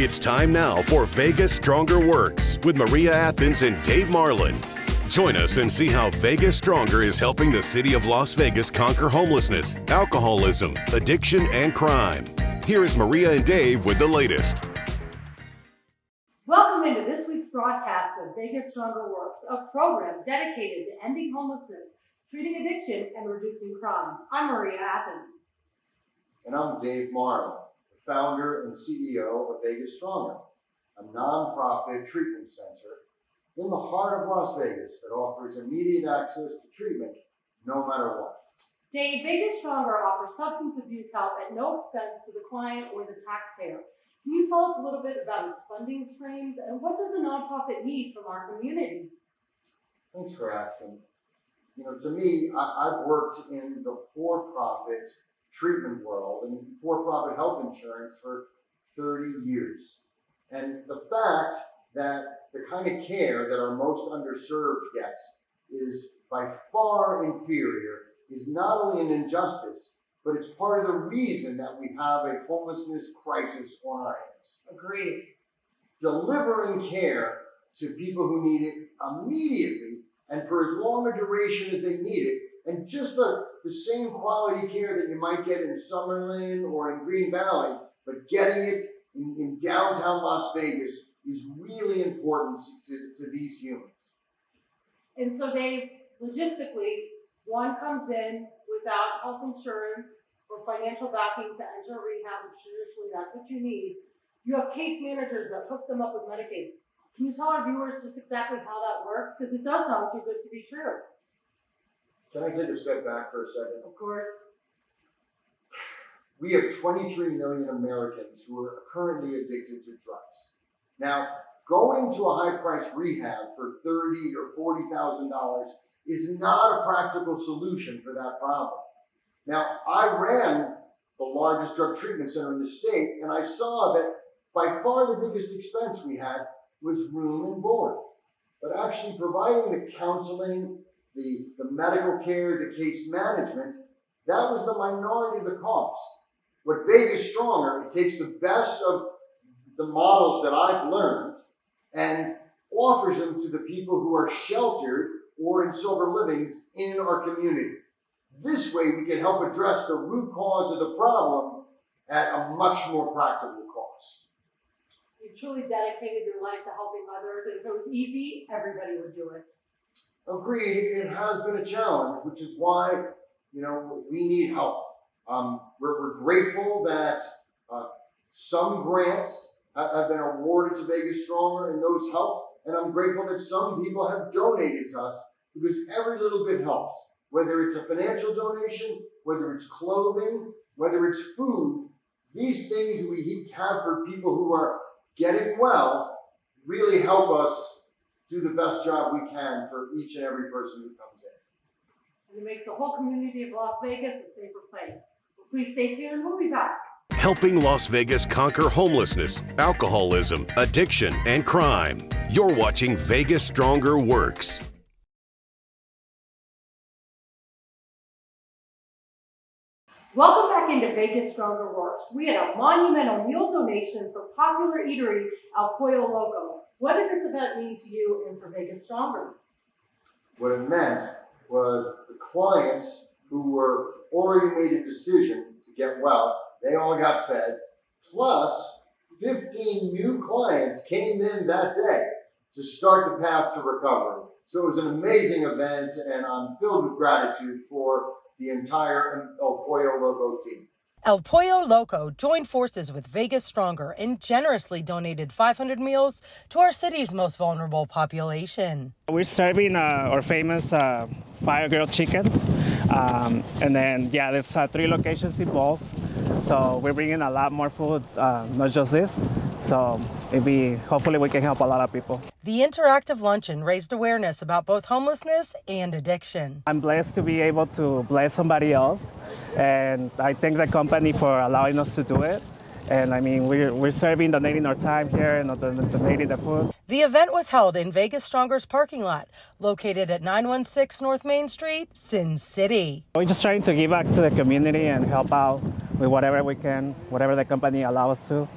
It's time now for Vegas Stronger Works with Maria Athens and Dave Marlon. Join us and see how Vegas Stronger is helping the city of Las Vegas conquer homelessness, alcoholism, addiction, and crime. Here is Maria and Dave with the latest. Welcome into this week's broadcast of Vegas Stronger Works, a program dedicated to ending homelessness, treating addiction, and reducing crime. I'm Maria Athens. And I'm Dave Marlon, the founder and CEO of Vegas Stronger, a nonprofit treatment center in the heart of Las Vegas that offers immediate access to treatment no matter what. Dave, Vegas Stronger offers substance abuse help at no expense to the client or the taxpayer. Can you tell us a little bit about its funding streams and what does a nonprofit need from our community? Thanks for asking. To me, I've worked in the for-profit treatment world and for-profit health insurance for 30 years. And the fact that the kind of care that our most underserved gets is by far inferior is not only an injustice, but it's part of the reason that we have a homelessness crisis on our hands. Agreed. Delivering care to people who need it immediately and for as long a duration as they need it, and just the same quality care that you might get in Summerlin or in Green Valley, but getting it in downtown Las Vegas is really important to these humans. And so Dave, logistically, one comes in without health insurance or financial backing to enter rehab, which traditionally that's what you need. You have case managers that hook them up with Medicaid. Can you tell our viewers just exactly how that works? Because it does sound too good to be true. Can I take a step back for a second? Of course. We have 23 million Americans who are currently addicted to drugs. Now, going to a high-priced rehab for $30,000 or $40,000 is not a practical solution for that problem. Now, I ran the largest drug treatment center in the state, and I saw that by far the biggest expense we had was room and board. But actually providing the counseling, the medical care, the case management, that was the minority of the cost. What Vegas Stronger, it takes the best of the models that I've learned and offers them to the people who are sheltered or in sober livings in our community. This way we can help address the root cause of the problem at a much more practical cost. You've truly dedicated your life to helping others, and if it was easy, everybody would do it. Agreed, it has been a challenge, which is why, we need help. We're grateful that some grants have been awarded to Vegas Stronger and those helps, and I'm grateful that some people have donated to us because every little bit helps. Whether it's a financial donation, whether it's clothing, whether it's food, these things we have for people who are getting well really help us do the best job we can for each and every person who comes in. And it makes the whole community of Las Vegas a safer place. Well, please stay tuned. We'll be back. Helping Las Vegas conquer homelessness, alcoholism, addiction, and crime. You're watching Vegas Stronger Works. Welcome back into Vegas Stronger Works. We had a monumental meal donation for popular eatery El Pollo Loco. What did this event mean to you and for Vegas Stronger? What it meant was the clients who were already made a decision to get well, they all got fed, plus 15 new clients came in that day to start the path to recovery. So it was an amazing event, and I'm filled with gratitude for the entire El Pollo Loco team. El Pollo Loco joined forces with Vegas Stronger and generously donated 500 meals to our city's most vulnerable population. We're serving our famous fire grilled chicken. And then, there's 3 locations involved. So we're bringing a lot more food, not just this. So hopefully we can help a lot of people. The interactive luncheon raised awareness about both homelessness and addiction. I'm blessed to be able to bless somebody else, and I thank the company for allowing us to do it. And we're serving, donating our time here and donating the food. The event was held in Vegas Stronger's parking lot, located at 916 North Main Street, Sin City. We're just trying to give back to the community and help out with whatever we can, whatever the company allows us to.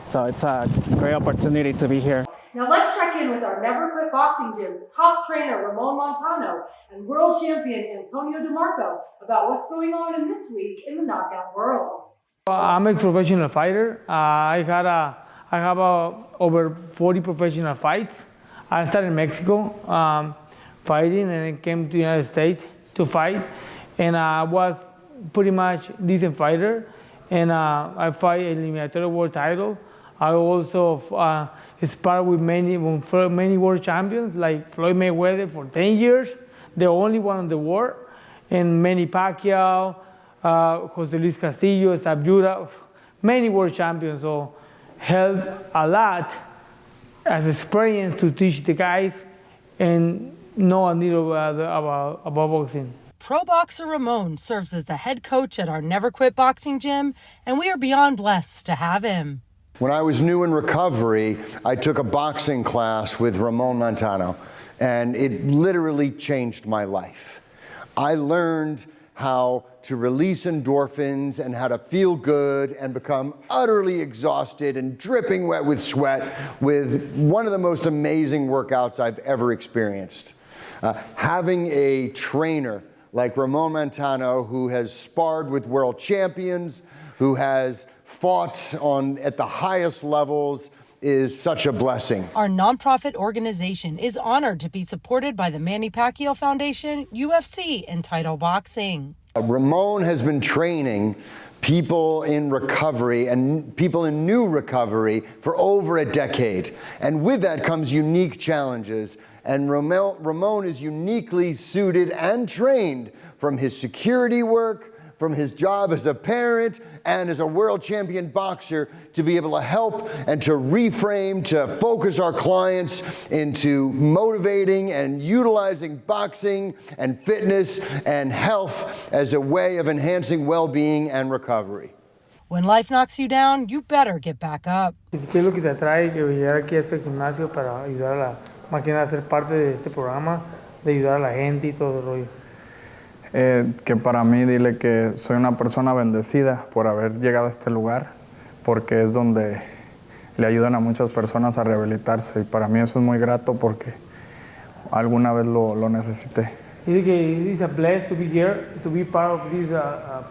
So it's a great opportunity to be here. Now let's check in with our Never Quit Boxing Gym's top trainer, Ramon Montano, and world champion, Antonio DeMarco, about what's going on in this week in the knockout world. I'm a professional fighter. I have over 40 professional fights. I started in Mexico fighting, and I came to the United States to fight. And I was pretty much a decent fighter. And I fight eliminatory world title. I also sparred with many world champions, like Floyd Mayweather for 10 years, the only one in the world, and Manny Pacquiao, Jose Luis Castillo, Sabjura, many world champions. So helped a lot as experience to teach the guys and know a little about boxing. Pro boxer Ramon serves as the head coach at our Never Quit Boxing Gym, and we are beyond blessed to have him. When I was new in recovery, I took a boxing class with Ramon Montano, and it literally changed my life. I learned how to release endorphins and how to feel good and become utterly exhausted and dripping wet with sweat with one of the most amazing workouts I've ever experienced. Having a trainer like Ramon Montano, who has sparred with world champions, who has fought at the highest levels, is such a blessing. Our nonprofit organization is honored to be supported by the Manny Pacquiao Foundation, UFC, and Title Boxing. Ramon has been training people in recovery and people in new recovery for over a decade. And with that comes unique challenges. And Ramon is uniquely suited and trained from his security work, from his job as a parent and as a world champion boxer to be able to help and to reframe, to focus our clients into motivating and utilizing boxing and fitness and health as a way of enhancing well-being and recovery. When life knocks you down, you better get back up. Es lo que se atrae que llegar aquí a este gimnasio para ayudar a la máquina a ser parte de este programa, de ayudar a la gente y todo el rollo. Que para mí, dile que soy una persona bendecida por haber llegado a este lugar, porque es donde le ayudan a muchas personas a rehabilitarse, y para mí eso es muy grato porque alguna vez lo necesité. Dice que it's a blessed to be here, to be part of this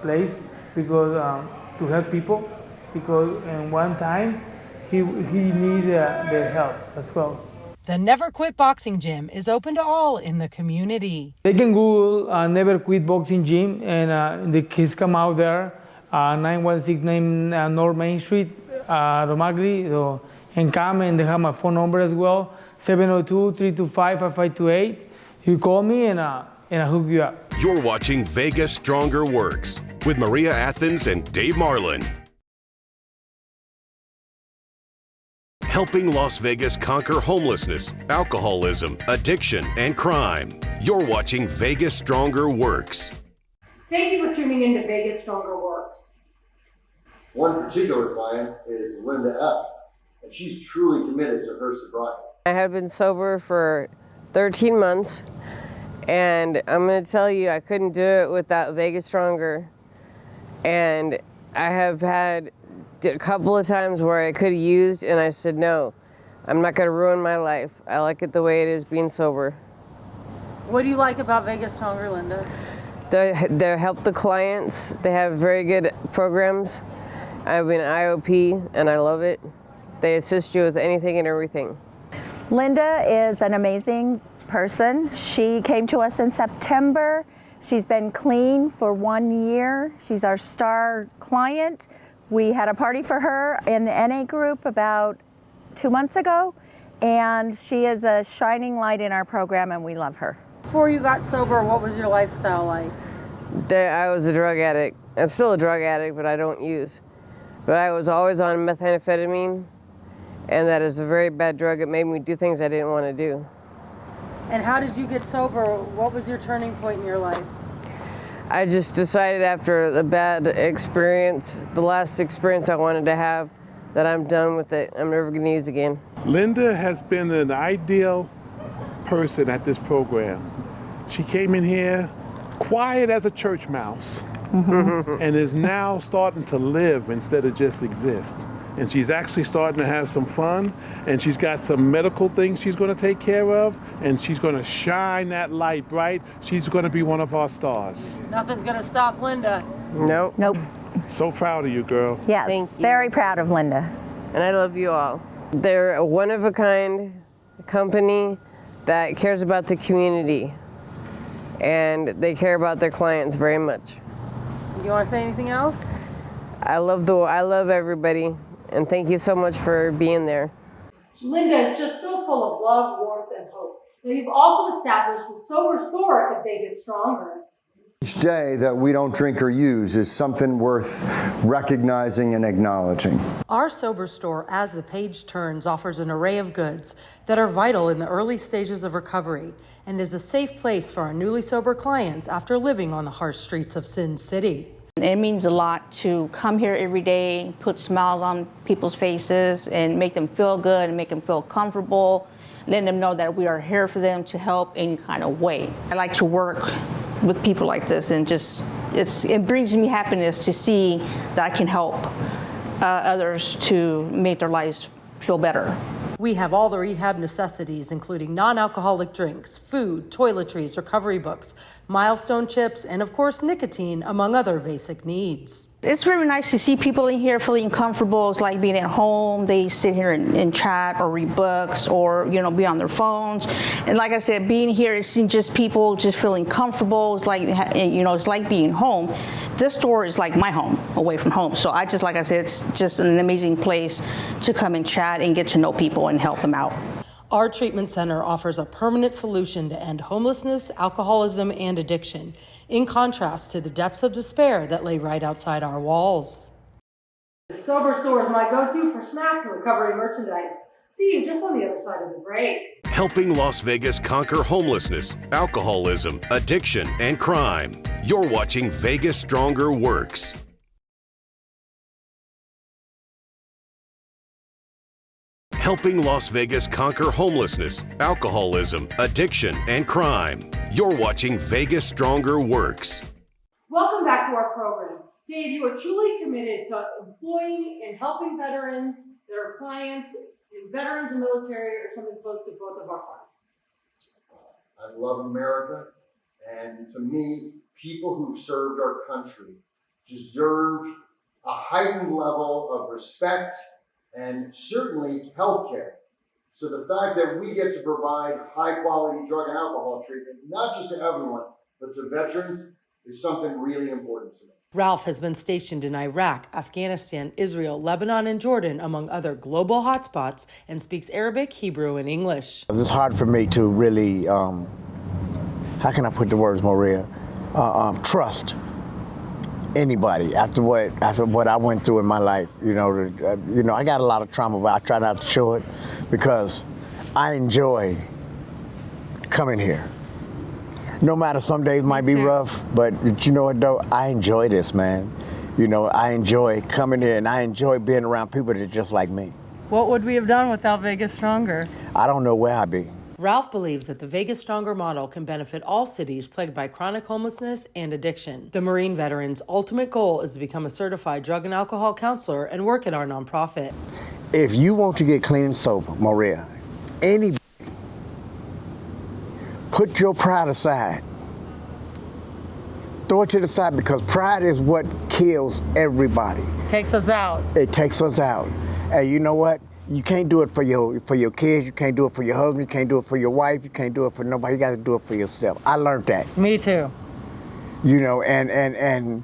place, because to help people, because in one time he needed their help as well. The Never Quit Boxing Gym is open to all in the community. They can Google Never Quit Boxing Gym, and the kids come out there, 9169 North Main Street, Romagli, so, and come, and they have my phone number as well, 702-325-5528. You call me and I hook you up. You're watching Vegas Stronger Works with Maria Athens and Dave Marlon. Helping Las Vegas conquer homelessness, alcoholism, addiction, and crime. You're watching Vegas Stronger Works. Thank you for tuning in to Vegas Stronger Works. One particular client is Linda F., and she's truly committed to her sobriety. I have been sober for 13 months, and I'm going to tell you, I couldn't do it without Vegas Stronger. And I have had a couple of times where I could have used, and I said, no, I'm not going to ruin my life. I like it the way it is being sober. What do you like about Vegas Stronger, Linda? They help the clients. They have very good programs. I've been IOP, and I love it. They assist you with anything and everything. Linda is an amazing person. She came to us in September. She's been clean for 1 year. She's our star client. We had a party for her in the NA group about 2 months ago, and she is a shining light in our program, and we love her. Before you got sober, what was your lifestyle like? I was a drug addict. I'm still a drug addict, but I don't use. But I was always on methamphetamine, and that is a very bad drug. It made me do things I didn't want to do. And how did you get sober? What was your turning point in your life? I just decided after the bad experience, the last experience I wanted to have, that I'm done with it. I'm never going to use again. Linda has been an ideal person at this program. She came in here quiet as a church mouse and is now starting to live instead of just exist. and she's actually starting to have some fun, and she's got some medical things she's going to take care of, and she's going to shine that light bright. She's going to be one of our stars. Nothing's gonna stop Linda. Nope. Nope. So proud of you, girl. Yes, Thank you. very proud of Linda. And I love you all. They're a one-of-a-kind company that cares about the community, and they care about their clients very much. You wanna say anything else? I love everybody, and thank you so much for being there. Linda is just so full of love, warmth, and hope. Now, you've also established a sober store at Vegas Stronger. Each day that we don't drink or use is something worth recognizing and acknowledging. Our sober store, as the page turns, offers an array of goods that are vital in the early stages of recovery and is a safe place for our newly sober clients after living on the harsh streets of Sin City. It means a lot to come here every day, put smiles on people's faces, and make them feel good and make them feel comfortable, letting them know that we are here for them to help any kind of way. I like to work with people like this, and it brings me happiness to see that I can help others to make their lives feel better. We have all the rehab necessities, including non-alcoholic drinks, food, toiletries, recovery books, milestone chips, and of course nicotine, among other basic needs. It's very nice to see people in here feeling comfortable. It's like being at home. They sit here and chat or read books or, be on their phones. And like I said, being here, it's just people just feeling comfortable. It's like, it's like being home. This store is like my home, away from home. So like I said, it's just an amazing place to come and chat and get to know people and help them out. Our treatment center offers a permanent solution to end homelessness, alcoholism, and addiction, in contrast to the depths of despair that lay right outside our walls. The sober store is my go-to for snacks and recovery merchandise. See you just on the other side of the break. Helping Las Vegas conquer homelessness, alcoholism, addiction, and crime. You're watching Vegas Stronger Works. Helping Las Vegas conquer homelessness, alcoholism, addiction, and crime. You're watching Vegas Stronger Works. Welcome back to our program. Dave, you are truly committed to employing and helping veterans, their clients, and veterans and military are something close to both of our hearts. I love America, and to me, people who've served our country deserve a heightened level of respect and certainly health care. So the fact that we get to provide high quality drug and alcohol treatment, not just to everyone, but to veterans, is something really important to me. Ralph has been stationed in Iraq, Afghanistan, Israel, Lebanon, and Jordan, among other global hotspots, and speaks Arabic, Hebrew, and English. It's hard for me to really, how can I put the words, Maria, trust anybody after what I went through in my life. I got a lot of trauma, but I try not to show it because I enjoy coming here. No matter, some days might be rough, but you know what though? I enjoy this, man. I enjoy coming here, and I enjoy being around people that are just like me. What would we have done without Vegas Stronger? I don't know where I'd be. Ralph believes that the Vegas Stronger model can benefit all cities plagued by chronic homelessness and addiction. The Marine veteran's ultimate goal is to become a certified drug and alcohol counselor and work at our nonprofit. If you want to get clean and sober, Maria, anybody, put your pride aside. Throw it to the side, because pride is what kills everybody. Takes us out. It takes us out. And you know what? You can't do it for your kids. You can't do it for your husband. You can't do it for your wife. You can't do it for nobody. You got to do it for yourself. I learned that. Me too. And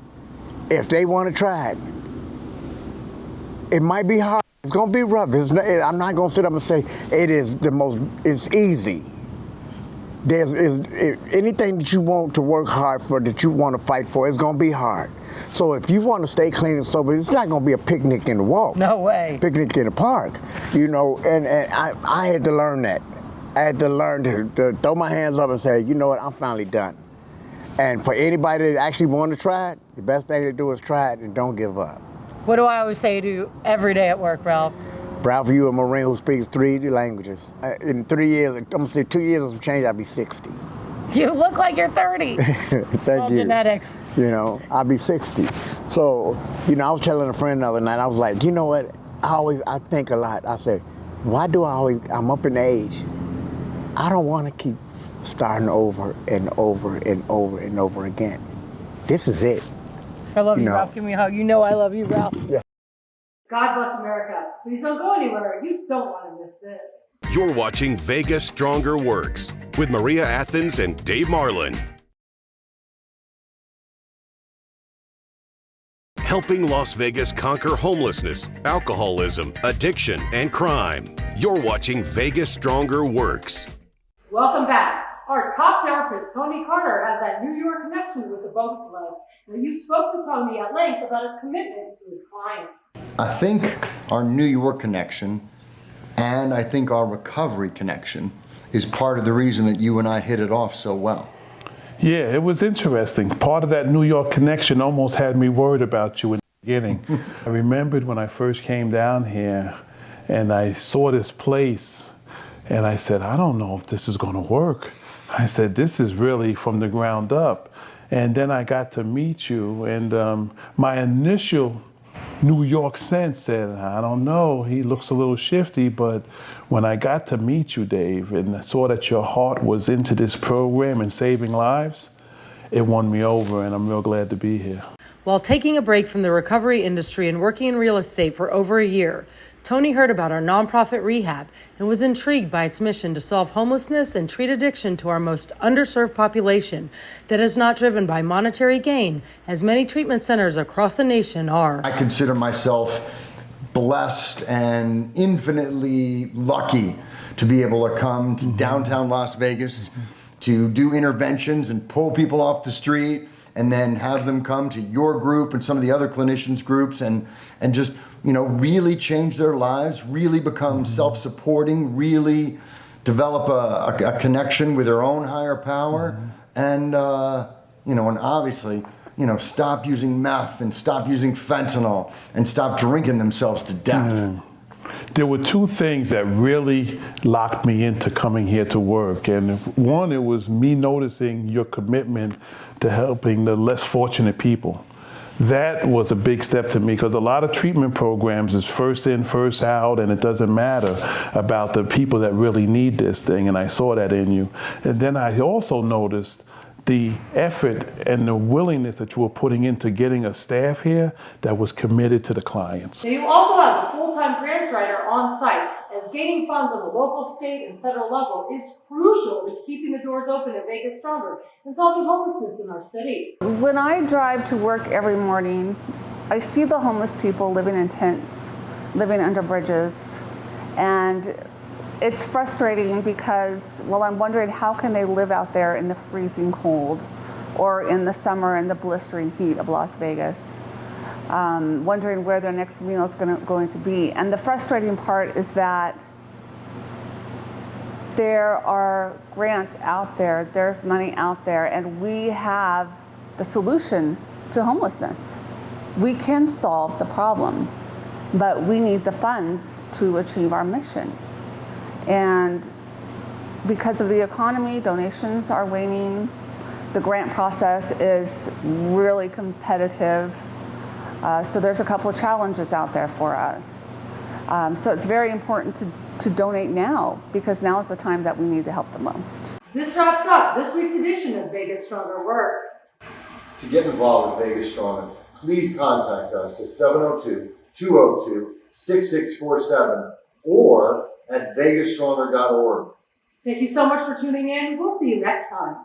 if they want to try it, it might be hard. It's gonna be rough. I'm not gonna sit up and say it's easy. If anything that you want to work hard for, that you want to fight for, it's gonna be hard. So if you want to stay clean and sober, it's not gonna be a picnic in the walk. No way. Picnic in the park, and I had to learn that. I had to learn to throw my hands up and say, you know what, I'm finally done. And for anybody that actually want to try it, the best thing to do is try it and don't give up. What do I always say to you every day at work, Ralph? Ralph, you a Marine who speaks 3 languages. In 3 years, I'm gonna say 2 years of change, I'll be 60. You look like you're 30. Thank you. Genetics. I'll be 60. So, I was telling a friend the other night, I was like, you know what? I think a lot. I say, why do I'm up in age. I don't want to keep starting over and over and over and over again. This is it. I love you, Ralph. Give me a hug. You know I love you, Ralph. Yeah. God bless America. Please don't go anywhere. You don't want to miss this. You're watching Vegas Stronger Works with Maria Athens and Dave Marlon. Helping Las Vegas conquer homelessness, alcoholism, addiction, and crime. You're watching Vegas Stronger Works. Welcome back. Our top therapist, Tony Carter, has that New York connection with the both of us. Now, you spoke to Tony at length about his commitment to his clients. I think our New York connection and I think our recovery connection is part of the reason that you and I hit it off so well. Yeah, it was interesting. Part of that New York connection almost had me worried about you in the beginning. I remembered when I first came down here and I saw this place and I said, I don't know if this is going to work. I said, this is really from the ground up. And then I got to meet you, and my initial New York sense said, I don't know, he looks a little shifty, but when I got to meet you, Dave, and I saw that your heart was into this program and saving lives, it won me over, and I'm real glad to be here. While taking a break from the recovery industry and working in real estate for over a year, Tony heard about our nonprofit rehab and was intrigued by its mission to solve homelessness and treat addiction to our most underserved population that is not driven by monetary gain, as many treatment centers across the nation are. I consider myself blessed and infinitely lucky to be able to come to downtown Las Vegas to do interventions and pull people off the street and then have them come to your group and some of the other clinicians' groups and just, really change their lives, really become self-supporting, really develop a connection with their own higher power, and obviously, stop using meth and stop using fentanyl and stop drinking themselves to death. There were two things that really locked me into coming here to work. And one, it was me noticing your commitment to helping the less fortunate people. That was a big step to me, because a lot of treatment programs is first in, first out, and it doesn't matter about the people that really need this thing, and I saw that in you. And then I also noticed the effort and the willingness that you were putting into getting a staff here that was committed to the clients. Now, you also have a full-time grants writer on site, as gaining funds on the local, state, and federal level is crucial to keeping the doors open at Vegas Stronger and solving homelessness in our city. When I drive to work every morning, I see the homeless people living in tents, living under bridges, and it's frustrating because, I'm wondering how can they live out there in the freezing cold or in the summer in the blistering heat of Las Vegas, wondering where their next meal is going to be. And the frustrating part is that there are grants out there, there's money out there, and we have the solution to homelessness. We can solve the problem, but we need the funds to achieve our mission. And because of the economy, donations are waning. The grant process is really competitive. So there's a couple of challenges out there for us. So it's very important to donate now, because now is the time that we need to help the most. This wraps up this week's edition of Vegas Stronger Works. To get involved with Vegas Stronger, please contact us at 702-202-6647 or at vegasstronger.org. Thank you so much for tuning in. We'll see you next time.